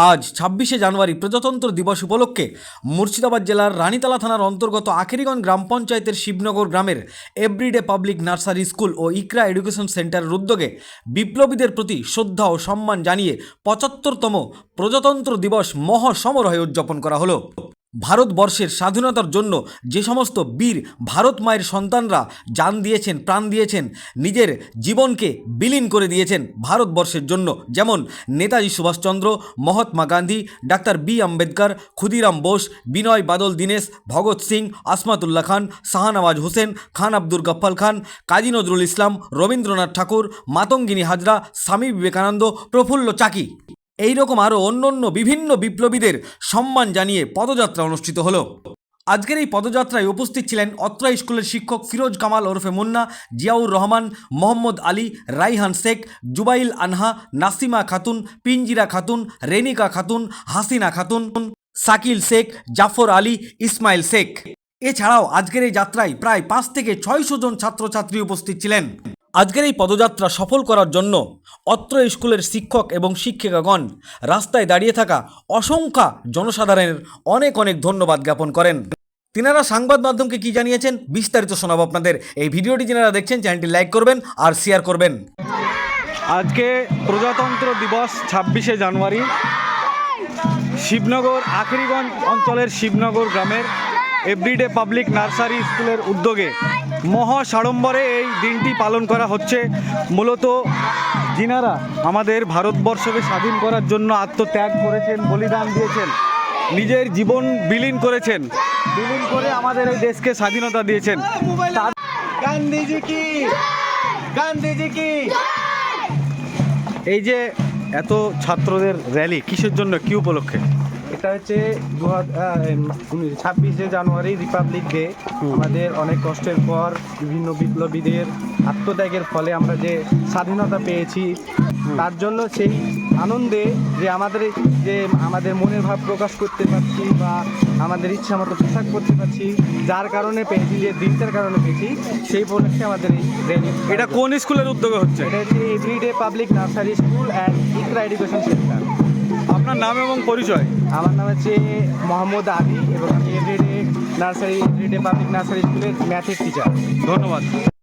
আজ ২৬শে জানুয়ারি প্রজাতন্ত্র দিবস উপলক্ষে মুর্শিদাবাদ জেলার রানীতলা থানার অন্তর্গত আখেরিগঞ্জ গ্রাম পঞ্চায়েতের শিবনগর গ্রামের এভরিডে পাবলিক নার্সারি স্কুল ও ইকরা এডুকেশন সেন্টারের উদ্যোগে বিপ্লবীদের প্রতি শ্রদ্ধা ও সম্মান জানিয়ে ৭৫তম প্রজাতন্ত্র দিবস মহাসমারোহে উদযাপন করা হলো। ভারতবর্ষের স্বাধীনতার জন্য যে সমস্ত বীর ভারত মায়ের সন্তানরা জান দিয়েছেন, প্রাণ দিয়েছেন, নিজের জীবনকে বিলীন করে দিয়েছেন ভারতবর্ষের জন্য, যেমন নেতাজি সুভাষচন্দ্র, মহাত্মা গান্ধী, ডাক্তার বি আম্বেদকর, ক্ষুদিরাম বোস, বিনয় বাদল দীনেশ, ভগৎ সিং, আসমাতুল্লাহ খান, শাহনওয়াজ হোসেন, খান আব্দুল গফ্ফার খান, কাজী নজরুল ইসলাম, রবীন্দ্রনাথ ঠাকুর, মাতঙ্গিনী হাজরা, স্বামী বিবেকানন্দ, প্রফুল্ল চাকি, এই রকম আরও অন্যান্য বিভিন্ন বিপ্লবীদের সম্মান জানিয়ে পদযাত্রা অনুষ্ঠিত হলো। আজকের এই পদযাত্রায় উপস্থিত ছিলেন অত্র স্কুলের শিক্ষক ফিরোজ কামাল ওরফে মুন্না, জিয়াউর রহমান, মোহাম্মদ আলী, রাইহান শেখ, জুবাইল আনহা, নাসিমা খাতুন, পিঞ্জিরা খাতুন, রেনিকা খাতুন, হাসিনা খাতুন, শাকিল শেখ, জাফর আলী, ইসমাইল শেখ। এছাড়াও আজকের এই যাত্রায় প্রায় ৫ থেকে ৬০০ জন ছাত্রছাত্রী উপস্থিত ছিলেন। আজকের এই পদযাত্রা সফল করার জন্য অত্র স্কুলের শিক্ষক এবং শিক্ষিকাগণ রাস্তায় দাঁড়িয়ে থাকা অসংখ্য জনসাধারণের অনেক অনেক ধন্যবাদ জ্ঞাপন করেন। তিনারা সংবাদ মাধ্যমকে কি জানিয়েছেন বিস্তারিত শোনাবো আপনাদের। এই ভিডিওটি যারা দেখছেন চ্যানেলটি লাইক করবেন আর শেয়ার করবেন। আজকে প্রজাতন্ত্র দিবস ২৬শে জানুয়ারি শিবনগর আখেরিগঞ্জ অঞ্চলের শিবনগর গ্রামের এভরিডে পাবলিক নার্সারি স্কুলের উদ্যোগে মহা সাড়ম্বরে এই দিনটি পালন করা হচ্ছে। মূলত যিনারা আমাদের ভারতবর্ষকে স্বাধীন করার জন্য আত্মত্যাগ করেছেন, বলিদান দিয়েছেন, নিজের জীবন বিলীন করেছেন, বিলীন করে আমাদের এই দেশকে স্বাধীনতা দিয়েছেন। গান্ধীজি কি, গান্ধীজি কি। এই যে এত ছাত্রদের র্যালি কিসের জন্য, কি উপলক্ষে? এটা হচ্ছে ২৬শে জানুয়ারি রিপাবলিক ডে। আমাদের অনেক কষ্টের পর বিভিন্ন বিপ্লবীদের আত্মত্যাগের ফলে আমরা যে স্বাধীনতা পেয়েছি, তার জন্য সেই আনন্দে যে আমাদের মনের ভাব প্রকাশ করতে পারছি বা আমাদের ইচ্ছা মতো পোশাক করতে পারছি, যার কারণে পেয়েছি, যে দিনটার কারণে পেয়েছি, সেই উপলক্ষে আমাদের এই র্যালি। এটা কোন স্কুলের উদ্যোগে হচ্ছে? এটা হচ্ছে everyday public nursery school and Iqra education centre. আপনার নাম এবং পরিচয়? আমার নাম হচ্ছে মোহাম্মদ আলী এবং আমি এভরিডে পাবলিক নার্সারি স্কুলের ম্যাথের টিচার। ধন্যবাদ।